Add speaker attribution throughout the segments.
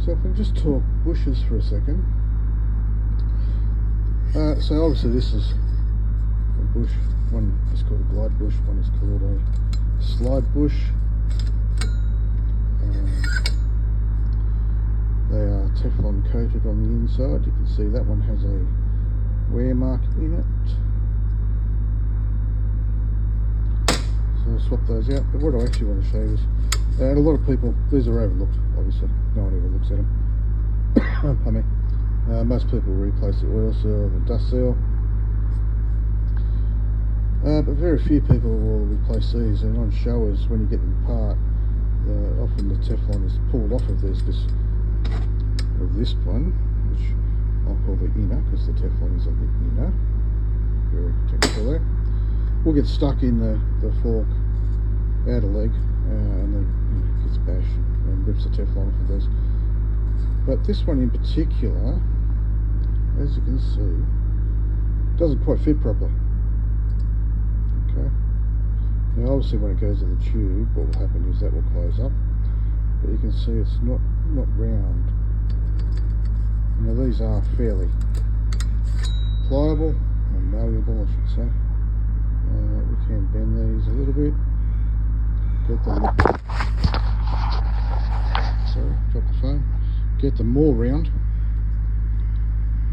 Speaker 1: So if we just talk bushes for a second. So obviously this is a bush. One is called a glide bush, one is called a slide bush. They are Teflon coated on the inside. You can see that one has a wear mark in it. So I'll swap those out. But what I actually want to show you is, a lot of people, these are overlooked, obviously. No one ever looks at them. Pardon me. Most people replace the oil seal, the dust seal. But very few people will replace these, and on showers, when you get them apart, often the Teflon is pulled off of these because of this one, which I'll call the inner, because the Teflon is on the inner. Very technical there. Will get stuck in the fork outer leg, and then it gets bashed and rips the Teflon off of those. But this one in particular, as you can see, doesn't quite fit properly. Okay. Now obviously when it goes in the tube, what will happen is that will close up. But you can see it's not round. Now these are fairly pliable or malleable, I should say. We can bend these a little bit. Get them. Sorry, drop the phone. Get them more round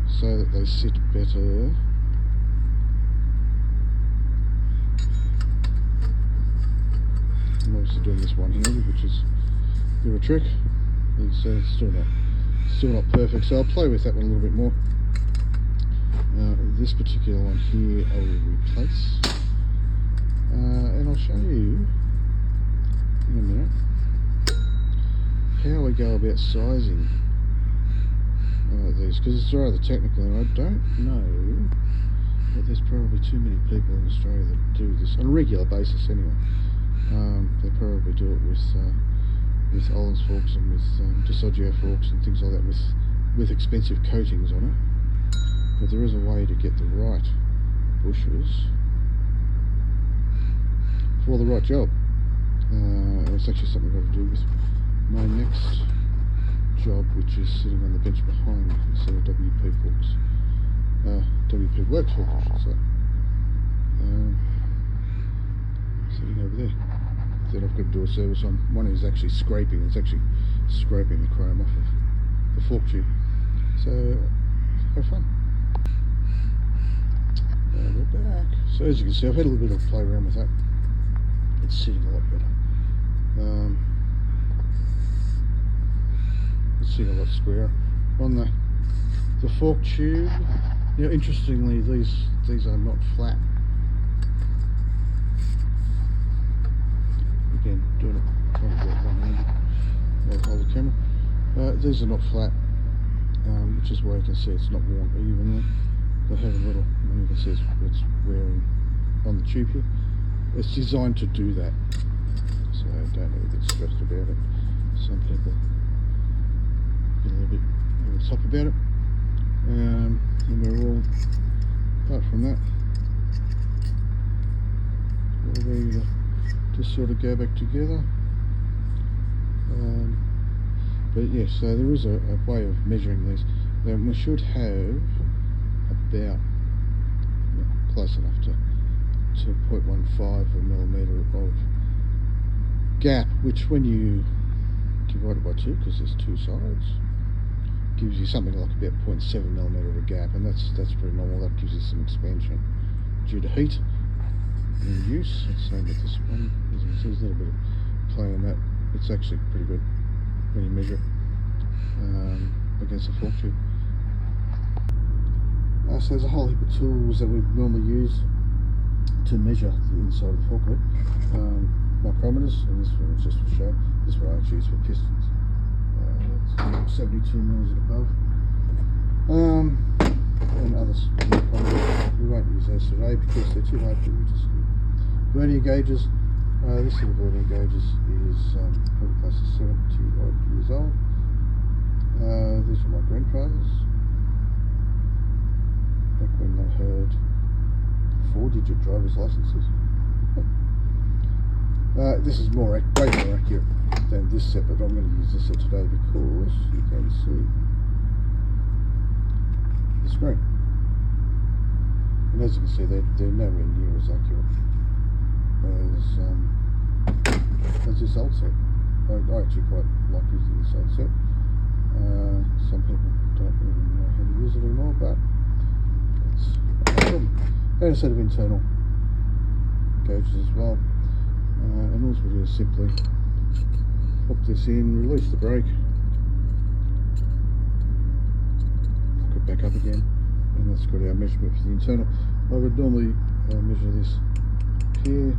Speaker 1: so that they sit better. I'm obviously doing this one-handed, which is a bit of a trick. It's still not perfect, so I'll play with that one a little bit more. This particular one here I will replace, and I'll show you in a minute how we go about sizing these, because it's rather technical and I don't know, but there's probably too many people in Australia that do this on a regular basis anyway. They probably do it with Ohlins forks and with Disogeo forks and things like that with expensive coatings on it. But there is a way to get the right bushes for the right job. It's actually something I've got to do with my next job, which is sitting on the bench behind me. You see the WP forks, WP Works forks, I should say. Sitting over there. That I've got to do a service on. One is actually scraping. It's actually scraping the chrome off of the fork tube. So have fun. We're back. So as you can see, I've had a little bit of play around with that. It's sitting a lot better. It's sitting a lot squarer on the fork tube. Now, interestingly, these are not flat. Again, doing it, trying to do it one-handed while I hold the camera. These are not flat, which is why you can see it's not worn evenly. They have a little, and you can see it's wearing on the tube here. It's designed to do that, so don't ever get stressed about it. Some people get a little bit over the top about it, and we're all, apart from that, all ready to sort of go back together. But yes, so there is a way of measuring these. We should have about close enough to 0.15 of a millimetre of gap, which when you divide it by 2, because there's 2 sides, gives you something like about 0.7 millimetre of a gap, and that's pretty normal. That gives you some expansion due to heat in use. Same with this one. As you can see, there's a little bit of play on that. It's actually pretty good when you measure it against a fork tube. So there's a whole heap of tools that we normally use to measure the inside of the fork lid. Micrometers, and this one is just for show. This one I actually use for pistons. That's 72 mils and above. And others. We won't use those today because they're too hard for you to see. Vernier gauges. This little vernier gauges is probably close to 70 odd years old. These are my grandfather's. Back when they had 4-digit driver's licenses. This is way more accurate than this set, but I'm going to use this set today because you can see the screen. And as you can see, they're nowhere near as accurate as this old set. I actually quite like using this old set. Some people don't even know how to use it anymore, but it's not a problem. And a set of internal gauges as well. And all we do is simply pop this in, release the brake, lock it back up again, and that's got our measurement for the internal. I would normally measure this here,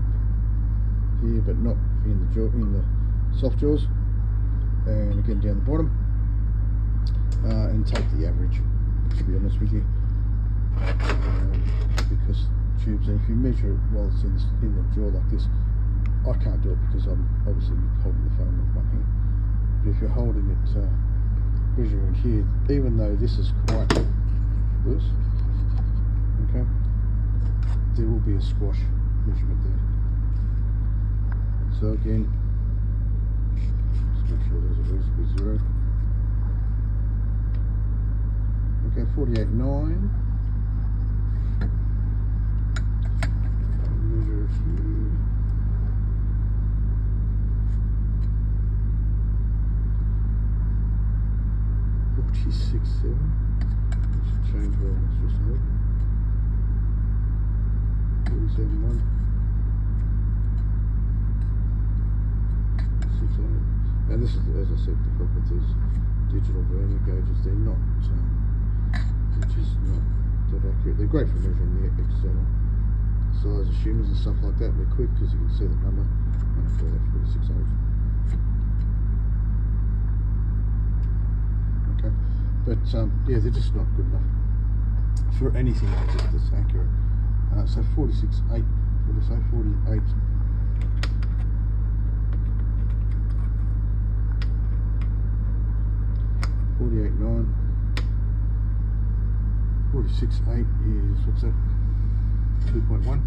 Speaker 1: but not in the jaw, in the soft jaws, and again down the bottom, and take the average, to be honest with you, because tubes, and if you measure it while it's in the jaw like this, I can't do it because I'm obviously holding the phone with one hand. But if you're holding it, measuring here, even though this is quite loose, okay, there will be a squash measurement there. So again, just make sure there's a reasonable zero. Okay, 48.9. Measure it here. 46.7. Let's change where it's just a little. 47.1. 6.8. And this is, as I said, the problem with these digital vernier gauges, they're just not that accurate. They're great for measuring the external size of shimmers and stuff like that. They're quick because you can see the number. And for that 46.8. Okay, but yeah, they're just not good enough for anything like this that's accurate. So 46.8, what did I say? 48. 48.9. 46.8 is, what's that? 2.1.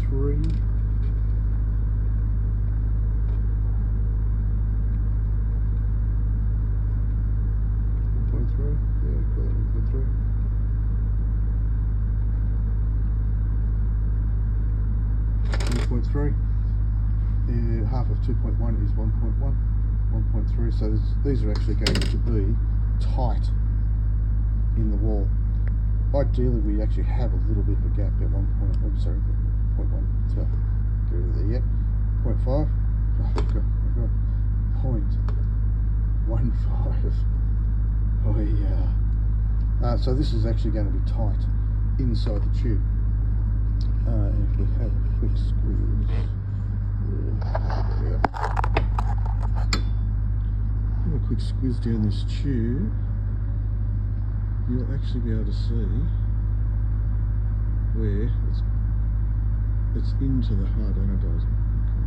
Speaker 1: Three. 1.3, yeah, call it 1.3. 1.3. Half of 2.1 is 1.1. 1.3. So these are actually going to be tight in the wall. Ideally, we actually have a little bit of a gap at 1 point. I'm sorry, 0.1. So get rid of there yet. 0.5. Oh god, 0.15. Oh yeah. So this is actually going to be tight inside the tube. If we have a quick squeeze, have a quick squeeze down this tube, you'll actually be able to see where it's into the hard anodizing. Okay.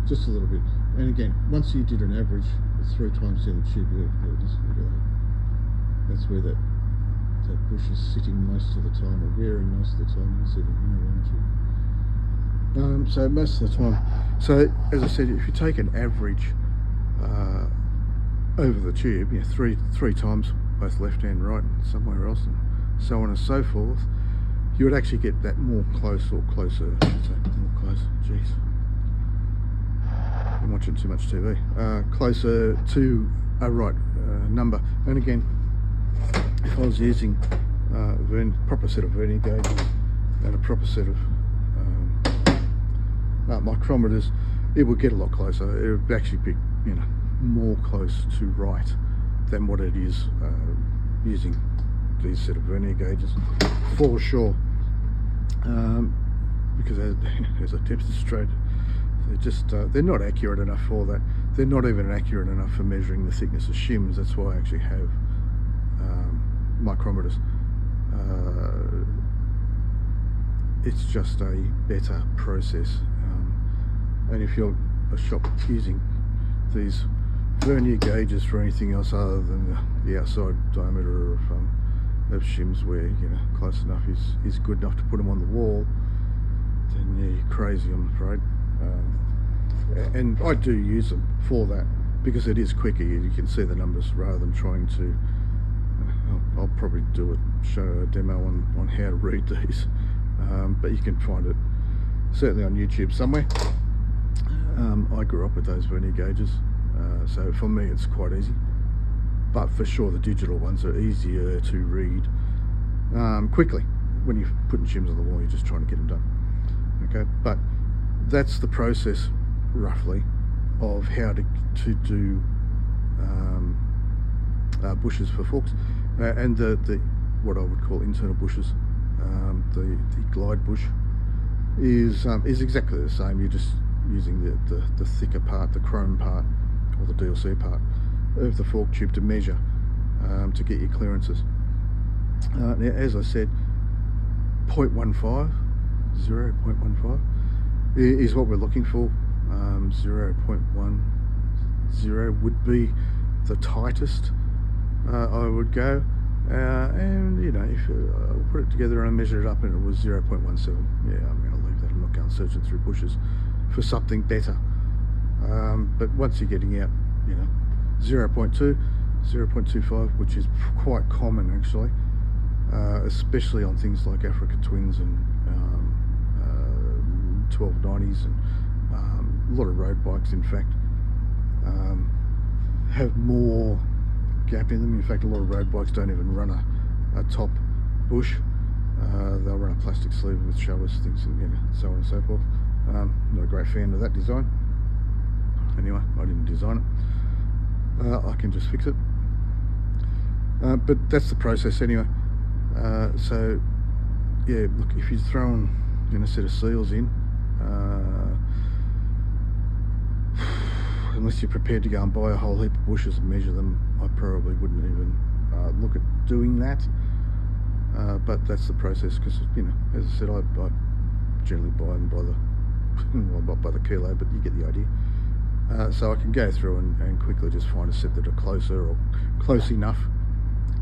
Speaker 1: Just a little bit. And again, once you did an average, it's 3 times down the tube. Look at that. That's where that bush is sitting most of the time, or varying most of the time. You can see the around you. So most of the time. So as I said, if you take an average over the tube, yeah, three times, both left and right, and somewhere else, and so on and so forth, you would actually get that more close, or closer. I should say, more close. Jeez, I'm watching too much TV. Closer to a right number. And again, if I was using proper set of vernier gauges and a proper set of micrometers, it would get a lot closer. It would actually be, more close to right than what it is using these set of vernier gauges, for sure. Because as I demonstrated, they're not accurate enough for that. They're not even accurate enough for measuring the thickness of shims. That's why I actually have micrometers. It's just a better process. And if you're a shop using these vernier gauges for anything else other than the outside diameter of shims where, you know, close enough is good enough to put them on the wall, then yeah, you're crazy, I'm afraid. And I do use them for that because it is quicker. You can see the numbers rather than trying to. I'll probably show a demo on how to read these, but you can find it certainly on YouTube somewhere. I grew up with those vernier gauges, so for me it's quite easy. But for sure, the digital ones are easier to read quickly. When you're putting shims on the wall, you're just trying to get them done. Okay, but that's the process, roughly, of how to do bushes for forks, and the what I would call internal bushes. The glide bush is exactly the same. You're just using the thicker part, the chrome part, or the DLC part of the fork tube to measure to get your clearances. Now, as I said, 0.15 is what we're looking for. 0.10 would be the tightest I would go, and you know, if I put it together and measure it up and it was 0.17, yeah, I'm going to leave that. I'm not going searching through bushes for something better. But once you're getting out, you know, 0.2, 0.25, which is quite common actually, especially on things like Africa Twins and 1290s, and a lot of road bikes, in fact, have more gap in them. In fact, a lot of road bikes don't even run a top bush. They'll run a plastic sleeve with showers, things, you know, so on and so forth. Not a great fan of that design. Anyway, I didn't design it. I can just fix it. But that's the process anyway. So yeah, look, if you're throwing, you know, a set of seals in, unless you're prepared to go and buy a whole heap of bushes and measure them, I probably wouldn't even look at doing that. But that's the process, because, you know, as I said, I generally buy them by the well, not by the kilo, but you get the idea. So I can go through and quickly just find a set that are closer or close enough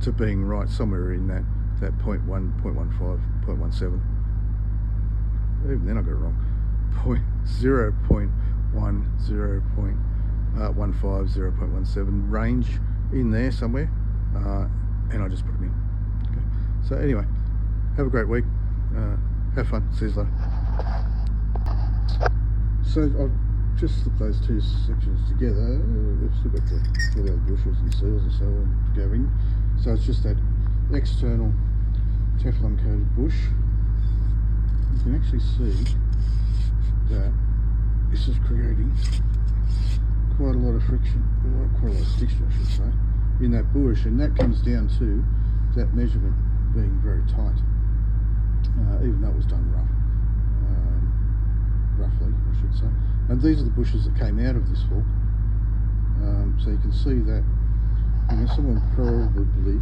Speaker 1: to being right, somewhere in that 0.1, 0.15, 0.17. Even then I got it wrong. 0.1, 0.15, 0.17 range in there somewhere, and I just put them in. Okay. So anyway, have a great week. Have fun. See you later. So I've just slipped those two sections together. We've still got all the other bushes and seals and so on to go in. So it's just that external Teflon coated bush. You can actually see that this is creating quite a lot of friction, quite a lot of stiction, I should say, in that bush, and that comes down to that measurement being very tight, even though it was done roughly, I should say. And these are the bushes that came out of this fork. So you can see that, you know, someone probably,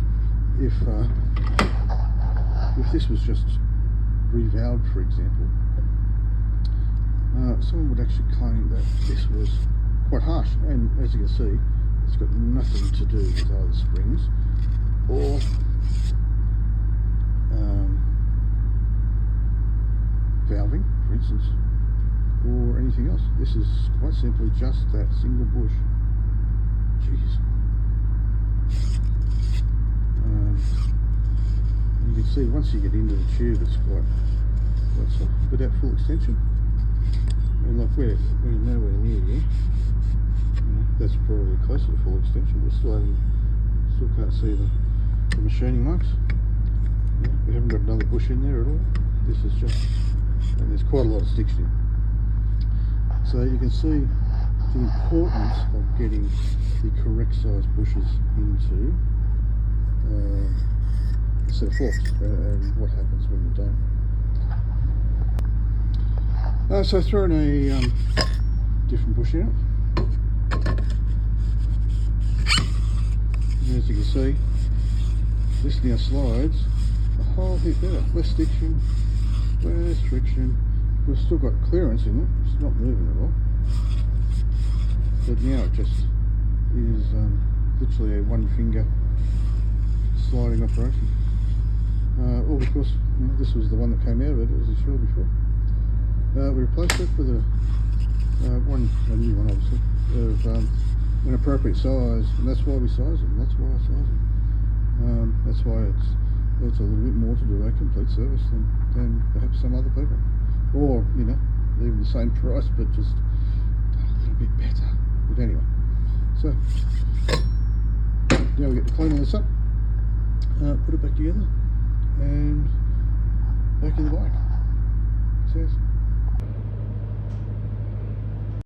Speaker 1: if this was just revalved, for example, someone would actually claim that this was quite harsh, and as you can see, it's got nothing to do with either springs or valving, for instance, or anything else. This is quite simply just that single bush. Jeez. You can see once you get into the tube, it's quite soft, but at full extension. And like we're nowhere near here. That's probably closer to full extension. Still can't see the machining marks. Yeah, we haven't got another bush in there at all. This is just, and there's quite a lot of stiction. So you can see the importance of getting the correct size bushes into a set of forks, and what happens when you don't. So throwing a different bush out. As you can see, this now slides a whole heap better. Less stiction, less friction. We've still got clearance in it, it's not moving at all. But now it just is literally a one finger sliding operation. All because this was the one that came out of it, as I showed before. We replaced it with a new one, obviously, of an appropriate size, and that's why we size them. That's why I size them. That's why it's a little bit more to do a complete service than perhaps some other people, or even the same price but just a little bit better. But anyway, so now we get to cleaning this up, put it back together, and back in the bike. Cheers.